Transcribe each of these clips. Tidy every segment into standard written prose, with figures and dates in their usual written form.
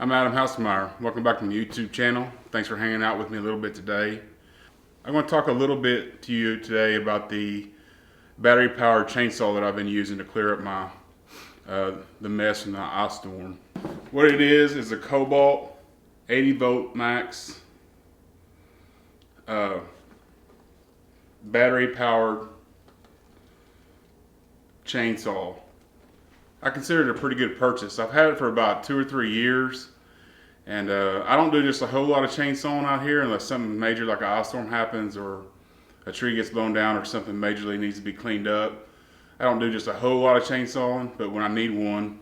I'm Adam Housemeyer. Welcome back to my YouTube channel. Thanks for hanging out with me a little bit today. I want to talk a little bit to you today about the battery-powered chainsaw that I've been using to clear up my the mess in the ice storm. What it is a Kobalt 80 volt max battery-powered chainsaw. I consider it a pretty good purchase. I've had it for about 2 or 3 years, and I don't do just a whole lot of chainsawing out here unless something major like an ice storm happens or a tree gets blown down or something majorly needs to be cleaned up. I don't do just a whole lot of chainsawing, but when I need one,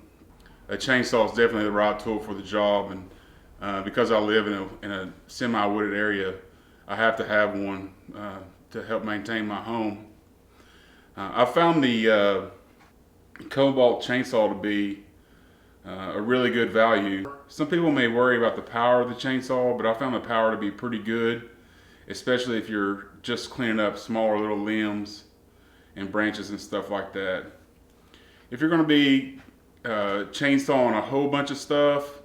a chainsaw is definitely the right tool for the job. And because I live in a semi-wooded area, I have to have one to help maintain my home. I found the Kobalt chainsaw to be a really good value. Some people may worry about the power of the chainsaw, but I found the power to be pretty good, especially if you're just cleaning up smaller little limbs and branches and stuff like that. If you're going to be chainsawing a whole bunch of stuff,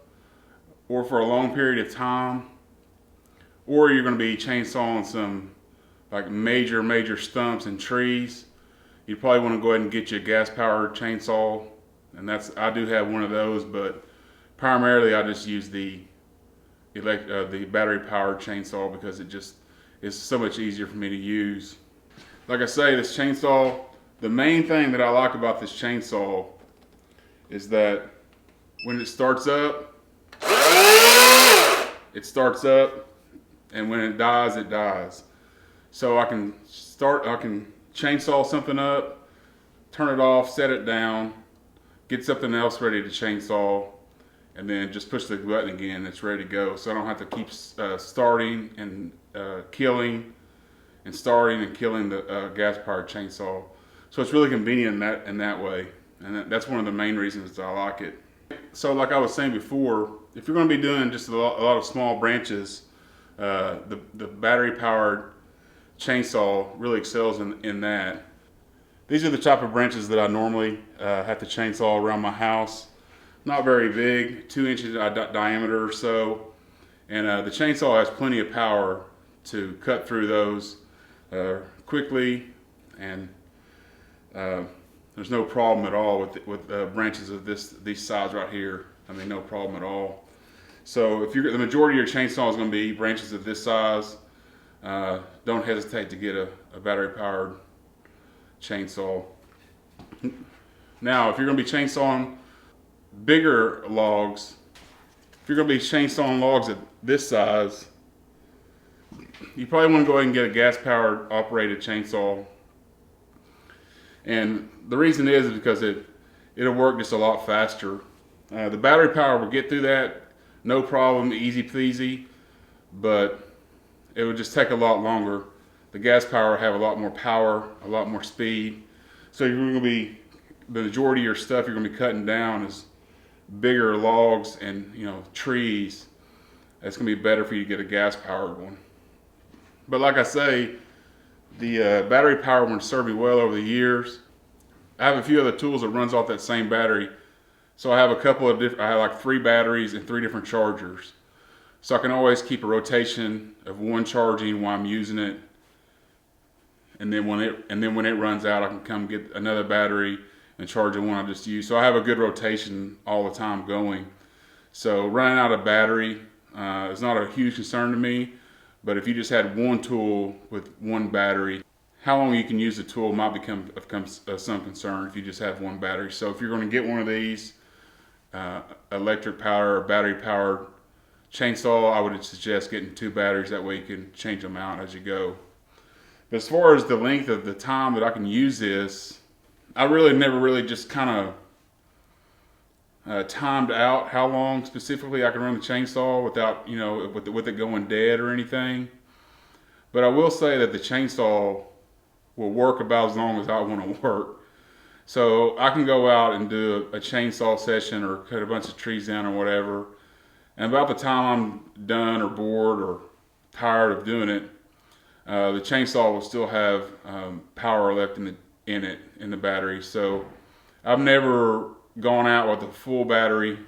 or for a long period of time, or you're going to be chainsawing some like major stumps and trees, you probably want to go ahead and get you a gas-powered chainsaw, and I do have one of those, but primarily I just use the battery-powered chainsaw because it just is so much easier for me to use. Like I say, this chainsaw, the main thing that I like about this chainsaw is that when it starts up, and when it dies. So I can chainsaw something up, turn it off, set it down, get something else ready to chainsaw, and then just push the button again, it's ready to go. So I don't have to keep starting and killing the gas-powered chainsaw. So it's really convenient in that way, and that's one of the main reasons I like it. So like I was saying before, if you're going to be doing just a lot of small branches, the battery-powered chainsaw really excels in that. These are the type of branches that I normally have to chainsaw around my house. Not very big, 2 inches diameter or so, and the chainsaw has plenty of power to cut through those quickly, and there's no problem at all with branches of these size right here. I mean, no problem at all. So if the majority of your chainsaw is going to be branches of this size, don't hesitate to get a battery-powered chainsaw. Now, if you're going to be chainsawing bigger logs, if you're going to be chainsawing logs at this size, you probably want to go ahead and get a gas-powered operated chainsaw. And the reason is because it'll work just a lot faster. The battery power will get through that, no problem, easy peasy, but it would just take a lot longer. The gas power will have a lot more power, a lot more speed. So you're going to be, the majority of your stuff you're going to be cutting down is bigger logs and trees. It's going to be better for you to get a gas powered one. But like I say, the battery powered one served me well over the years. I have a few other tools that runs off that same battery. So I have I have like 3 batteries and 3 different chargers. So I can always keep a rotation of one charging while I'm using it. And then when it runs out, I can come get another battery and charge the one I just used. So I have a good rotation all the time going. So running out of battery is not a huge concern to me. But if you just had one tool with one battery, how long you can use the tool might become some concern if you just have one battery. So if you're going to get one of these electric power or battery powered chainsaw, I would suggest getting 2 batteries. That way you can change them out as you go. But as far as the length of the time that I can use this, I never really just kind of timed out how long specifically I can run the chainsaw without, with it going dead or anything. But I will say that the chainsaw will work about as long as I want to work. So I can go out and do a chainsaw session or cut a bunch of trees down or whatever, and about the time I'm done or bored or tired of doing it, the chainsaw will still have power left in the battery. So I've never gone out with a full battery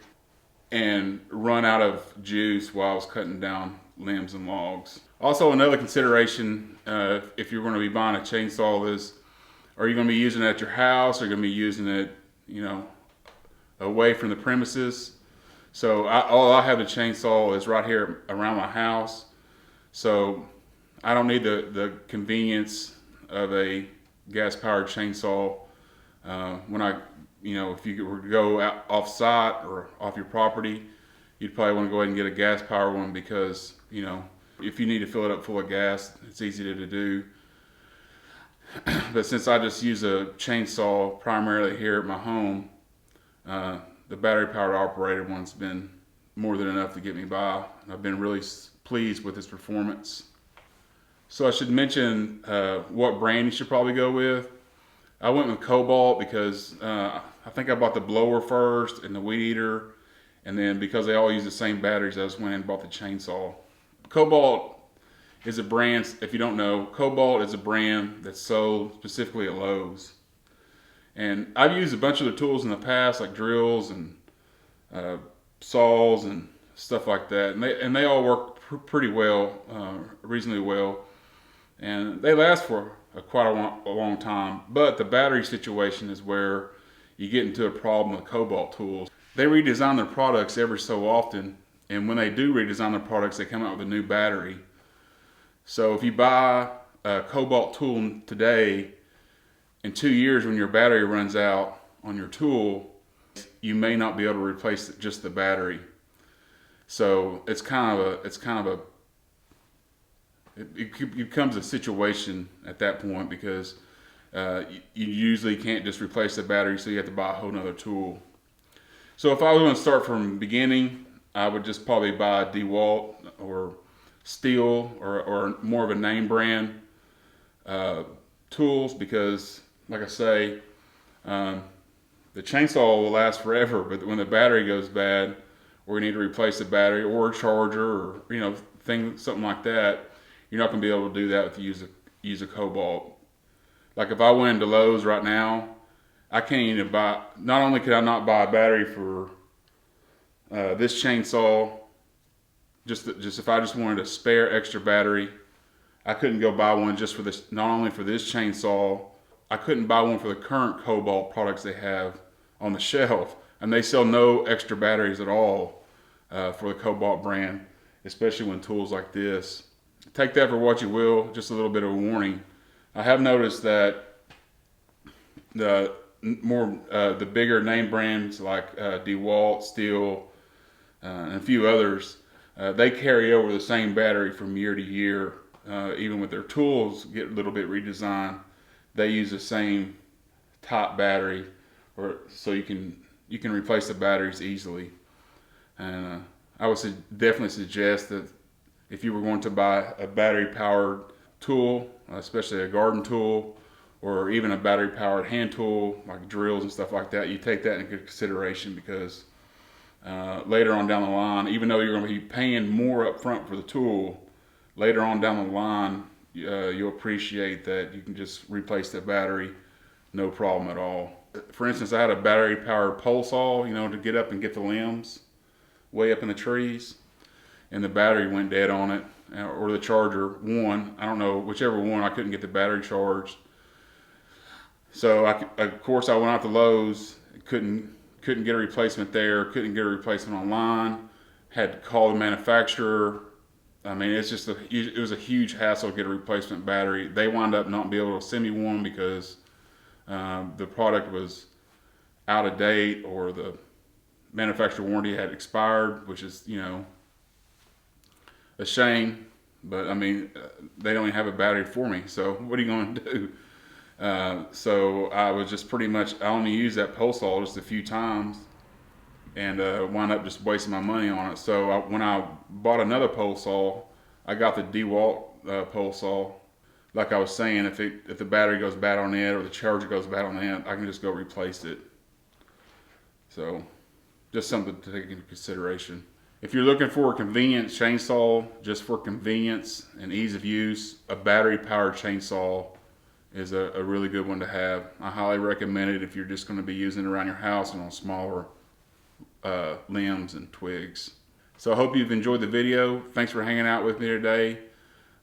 and run out of juice while I was cutting down limbs and logs. Also, another consideration if you're going to be buying a chainsaw is, are you going to be using it at your house? Or are you going to be using it, away from the premises? So all I have the chainsaw is right here around my house. So I don't need the convenience of a gas-powered chainsaw when if you were to go out off site or off your property, you'd probably want to go ahead and get a gas-powered one because, if you need to fill it up full of gas, it's easy to do. But since I just use a chainsaw primarily here at my home, the battery-powered operated one's been more than enough to get me by. I've been really pleased with its performance. So I should mention what brand you should probably go with. I went with Kobalt because I think I bought the blower first and the weed eater, and then because they all use the same batteries, I just went and bought the chainsaw. Kobalt is a brand, if you don't know, Kobalt is a brand that's sold specifically at Lowe's. And I've used a bunch of the tools in the past, like drills and saws and stuff like that, and they all work pretty well, reasonably well, and they last for quite a long time. But the battery situation is where you get into a problem with Kobalt tools. They redesign their products every so often, and when they do redesign their products, they come out with a new battery. So if you buy a Kobalt tool today, in 2 years when your battery runs out on your tool, you may not be able to replace just the battery. So it becomes a situation at that point because you usually can't just replace the battery, so you have to buy a whole nother tool. So if I was going to start from the beginning, I would just probably buy DeWalt or Steel or more of a name brand tools because, like I say, the chainsaw will last forever, but when the battery goes bad, or you need to replace the battery or a charger or something like that, you're not going to be able to do that if you use a Kobalt. Like if I went into Lowe's right now, I can't even buy. Not only could I not buy a battery for this chainsaw, just if I just wanted a spare extra battery, I couldn't go buy one just for this. Not only for this chainsaw, I couldn't buy one for the current Kobalt products they have on the shelf, and they sell no extra batteries at all for the Kobalt brand, especially when tools like this. Take that for what you will. Just a little bit of a warning. I have noticed that the bigger name brands like DeWalt, Steel, and a few others, they carry over the same battery from year to year. Even with their tools get a little bit redesigned, they use the same top battery, so you can replace the batteries easily. And I would definitely suggest that if you were going to buy a battery-powered tool, especially a garden tool, or even a battery-powered hand tool like drills and stuff like that, you take that into consideration because later on down the line, even though you're going to be paying more up front for the tool, later on down the line, you'll appreciate that you can just replace the battery, no problem at all. For instance, I had a battery-powered pole saw, to get up and get the limbs way up in the trees, and the battery went dead on it, or the charger, I don't know, whichever one, I couldn't get the battery charged. So of course I went out to Lowe's, couldn't get a replacement there, couldn't get a replacement online, had to call the manufacturer. I mean, it was a huge hassle to get a replacement battery. They wound up not being able to send me one because the product was out of date or the manufacturer warranty had expired, which is, a shame. But I mean, they don't even have a battery for me. So what are you going to do? So I was just I only used that pole saw just a few times and wound up just wasting my money on it. So when I bought another pole saw, I got the DeWalt pole saw. Like I was saying, if the battery goes bad on it or the charger goes bad on it, I can just go replace it. So just something to take into consideration. If you're looking for a convenient chainsaw, just for convenience and ease of use, a battery-powered chainsaw is a really good one to have. I highly recommend it if you're just going to be using it around your house and on smaller limbs and twigs. So I hope you've enjoyed the video. Thanks for hanging out with me today.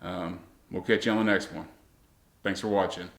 We'll catch you on the next one. Thanks for watching.